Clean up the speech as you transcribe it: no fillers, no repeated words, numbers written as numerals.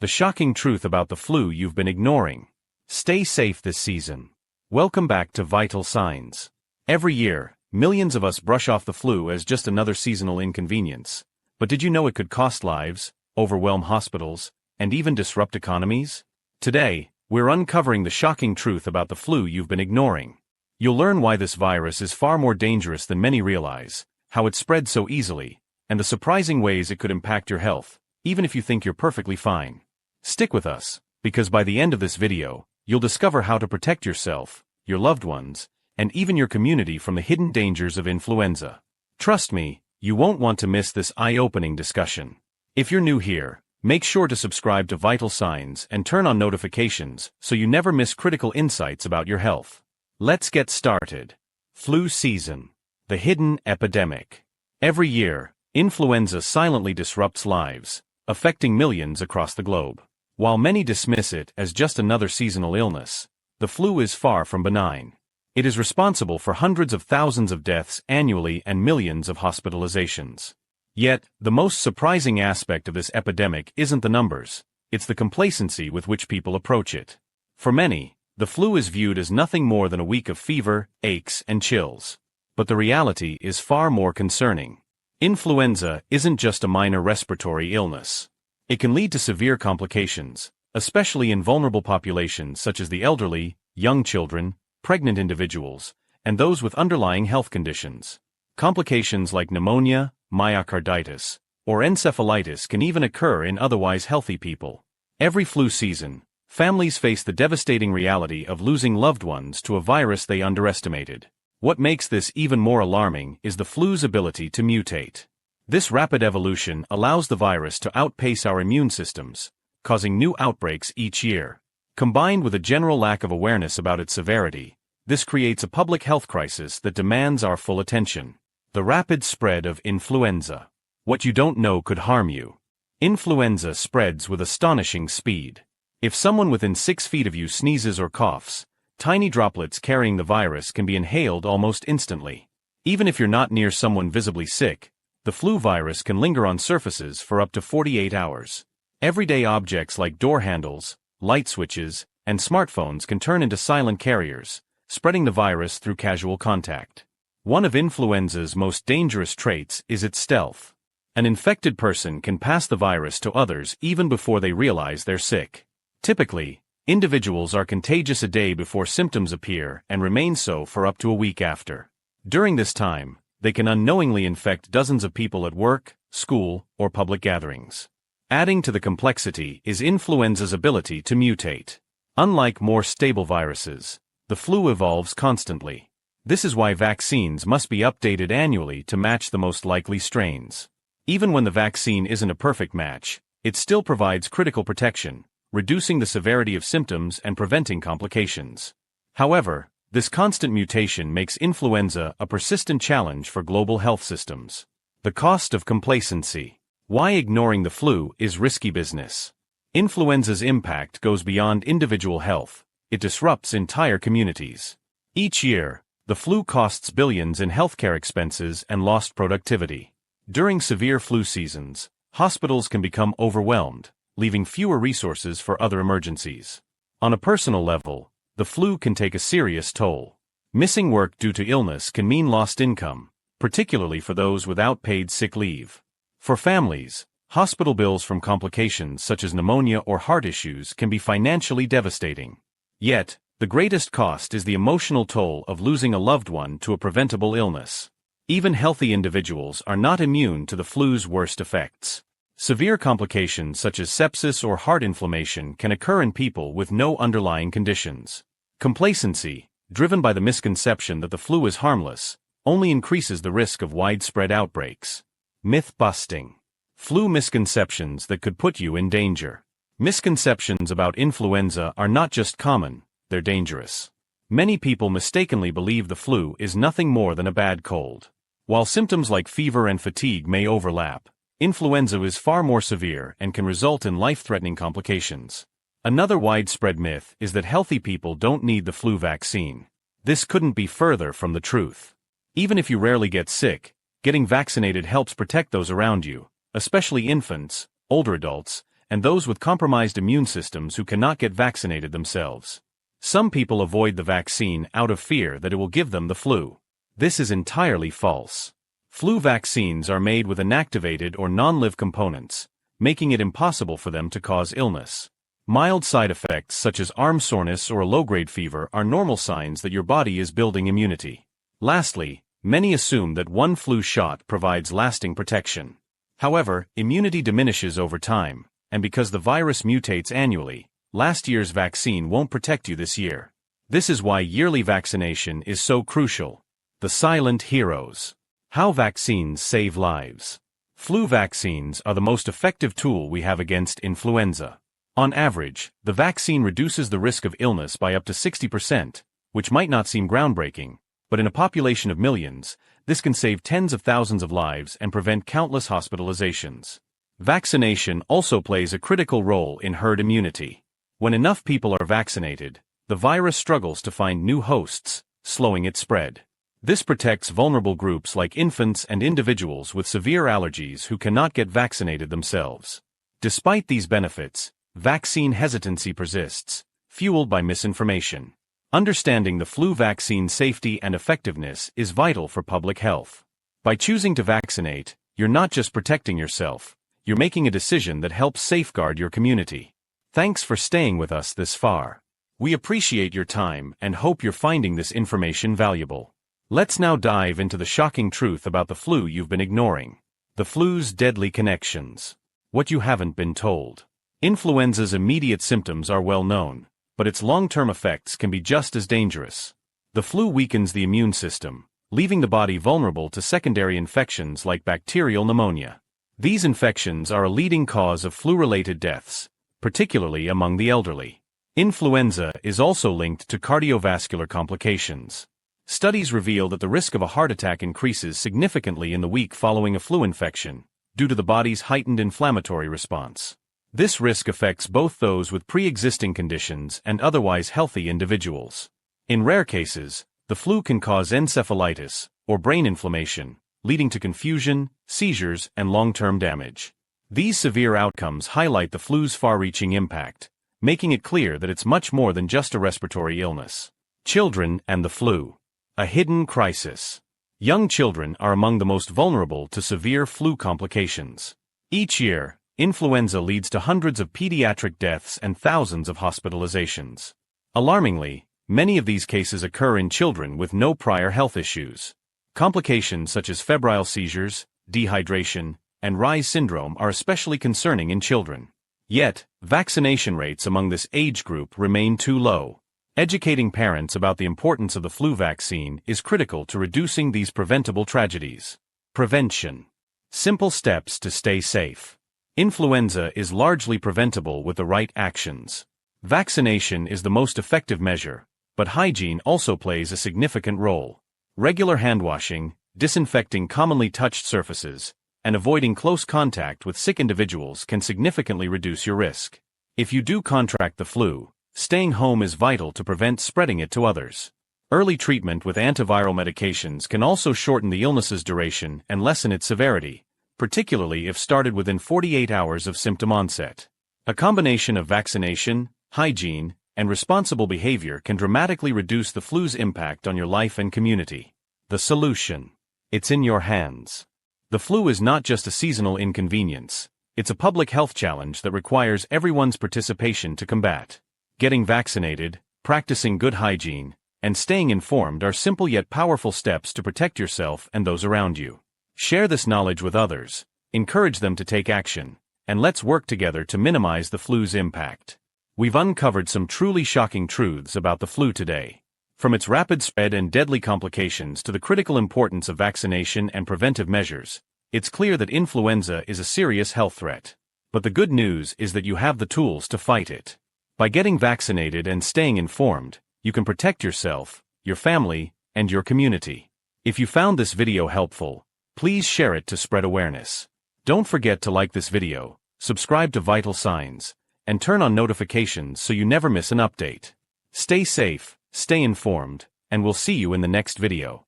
The shocking truth about the flu you've been ignoring. Stay safe this season. Welcome back to Vital Signs. Every year, millions of us brush off the flu as just another seasonal inconvenience. But did you know it could cost lives, overwhelm hospitals, and even disrupt economies? Today, we're uncovering the shocking truth about the flu you've been ignoring. You'll learn why this virus is far more dangerous than many realize, how it spreads so easily, and the surprising ways it could impact your health, even if you think you're perfectly fine. Stick with us, because by the end of this video, you'll discover how to protect yourself, your loved ones, and even your community from the hidden dangers of influenza. Trust me, you won't want to miss this eye-opening discussion. If you're new here, make sure to subscribe to Vital Signs and turn on notifications so you never miss critical insights about your health. Let's get started. Flu season. The hidden epidemic. Every year, influenza silently disrupts lives, affecting millions across the globe. While many dismiss it as just another seasonal illness, the flu is far from benign. It is responsible for hundreds of thousands of deaths annually and millions of hospitalizations. Yet, the most surprising aspect of this epidemic isn't the numbers, it's the complacency with which people approach it. For many, the flu is viewed as nothing more than a week of fever, aches, and chills. But the reality is far more concerning. Influenza isn't just a minor respiratory illness. It can lead to severe complications, especially in vulnerable populations such as the elderly, young children, pregnant individuals, and those with underlying health conditions. Complications like pneumonia, myocarditis, or encephalitis can even occur in otherwise healthy people. Every flu season, families face the devastating reality of losing loved ones to a virus they underestimated. What makes this even more alarming is the flu's ability to mutate. This rapid evolution allows the virus to outpace our immune systems, causing new outbreaks each year. Combined with a general lack of awareness about its severity, this creates a public health crisis that demands our full attention. The rapid spread of influenza. What you don't know could harm you. Influenza spreads with astonishing speed. If someone within 6 feet of you sneezes or coughs, tiny droplets carrying the virus can be inhaled almost instantly. Even if you're not near someone visibly sick, the flu virus can linger on surfaces for up to 48 hours. Everyday objects like door handles, light switches, and smartphones can turn into silent carriers, spreading the virus through casual contact. One of influenza's most dangerous traits is its stealth. An infected person can pass the virus to others even before they realize they're sick. Typically, individuals are contagious a day before symptoms appear and remain so for up to a week after. During this time, they can unknowingly infect dozens of people at work, school, or public gatherings. Adding to the complexity is influenza's ability to mutate. Unlike more stable viruses, the flu evolves constantly. This is why vaccines must be updated annually to match the most likely strains. Even when the vaccine isn't a perfect match, it still provides critical protection, reducing the severity of symptoms and preventing complications. However, this constant mutation makes influenza a persistent challenge for global health systems. The cost of complacency. Why ignoring the flu is risky business. Influenza's impact goes beyond individual health. It disrupts entire communities. Each year, the flu costs billions in healthcare expenses and lost productivity. During severe flu seasons, hospitals can become overwhelmed, leaving fewer resources for other emergencies. On a personal level, the flu can take a serious toll. Missing work due to illness can mean lost income, particularly for those without paid sick leave. For families, hospital bills from complications such as pneumonia or heart issues can be financially devastating. Yet, the greatest cost is the emotional toll of losing a loved one to a preventable illness. Even healthy individuals are not immune to the flu's worst effects. Severe complications such as sepsis or heart inflammation can occur in people with no underlying conditions. Complacency, driven by the misconception that the flu is harmless, only increases the risk of widespread outbreaks. Myth busting. Flu misconceptions that could put you in danger. Misconceptions about influenza are not just common, they're dangerous. Many people mistakenly believe the flu is nothing more than a bad cold. While symptoms like fever and fatigue may overlap, influenza is far more severe and can result in life-threatening complications. Another widespread myth is that healthy people don't need the flu vaccine. This couldn't be further from the truth. Even if you rarely get sick, getting vaccinated helps protect those around you, especially infants, older adults, and those with compromised immune systems who cannot get vaccinated themselves. Some people avoid the vaccine out of fear that it will give them the flu. This is entirely false. Flu vaccines are made with inactivated or non-live components, making it impossible for them to cause illness. Mild side effects such as arm soreness or a low-grade fever are normal signs that your body is building immunity. Lastly, many assume that one flu shot provides lasting protection. However, immunity diminishes over time, and because the virus mutates annually, last year's vaccine won't protect you this year. This is why yearly vaccination is so crucial. The silent heroes. How vaccines save lives. Flu vaccines are the most effective tool we have against influenza. On average, the vaccine reduces the risk of illness by up to 60%, which might not seem groundbreaking, but in a population of millions, this can save tens of thousands of lives and prevent countless hospitalizations. Vaccination also plays a critical role in herd immunity. When enough people are vaccinated, the virus struggles to find new hosts, slowing its spread. This protects vulnerable groups like infants and individuals with severe allergies who cannot get vaccinated themselves. Despite these benefits, vaccine hesitancy persists, fueled by misinformation. Understanding the flu vaccine safety and effectiveness is vital for public health. By choosing to vaccinate, you're not just protecting yourself, you're making a decision that helps safeguard your community. Thanks for staying with us this far. We appreciate your time and hope you're finding this information valuable. Let's now dive into the shocking truth about the flu you've been ignoring. The flu's deadly connections. What you haven't been told. Influenza's immediate symptoms are well known, but its long-term effects can be just as dangerous. The flu weakens the immune system, leaving the body vulnerable to secondary infections like bacterial pneumonia. These infections are a leading cause of flu-related deaths, particularly among the elderly. Influenza is also linked to cardiovascular complications. Studies reveal that the risk of a heart attack increases significantly in the week following a flu infection, due to the body's heightened inflammatory response. This risk affects both those with pre-existing conditions and otherwise healthy individuals. In rare cases, the flu can cause encephalitis, or brain inflammation, leading to confusion, seizures, and long-term damage. These severe outcomes highlight the flu's far-reaching impact, making it clear that it's much more than just a respiratory illness. Children and the flu. A hidden crisis. Young children are among the most vulnerable to severe flu complications. Each year, influenza leads to hundreds of pediatric deaths and thousands of hospitalizations. Alarmingly, many of these cases occur in children with no prior health issues. Complications such as febrile seizures, dehydration, and Reye's syndrome are especially concerning in children. Yet, vaccination rates among this age group remain too low. Educating parents about the importance of the flu vaccine is critical to reducing these preventable tragedies. Prevention. Simple steps to stay safe. Influenza is largely preventable with the right actions. Vaccination is the most effective measure, but hygiene also plays a significant role. Regular hand washing, disinfecting commonly touched surfaces, and avoiding close contact with sick individuals can significantly reduce your risk. If you do contract the flu, staying home is vital to prevent spreading it to others. Early treatment with antiviral medications can also shorten the illness's duration and lessen its severity, particularly if started within 48 hours of symptom onset. A combination of vaccination, hygiene, and responsible behavior can dramatically reduce the flu's impact on your life and community. The solution. It's in your hands. The flu is not just a seasonal inconvenience, it's a public health challenge that requires everyone's participation to combat. Getting vaccinated, practicing good hygiene, and staying informed are simple yet powerful steps to protect yourself and those around you. Share this knowledge with others, encourage them to take action, and let's work together to minimize the flu's impact. We've uncovered some truly shocking truths about the flu today. From its rapid spread and deadly complications to the critical importance of vaccination and preventive measures, it's clear that influenza is a serious health threat. But the good news is that you have the tools to fight it. By getting vaccinated and staying informed, you can protect yourself, your family, and your community. If you found this video helpful, please share it to spread awareness. Don't forget to like this video, subscribe to Vital Signs, and turn on notifications so you never miss an update. Stay safe, stay informed, and we'll see you in the next video.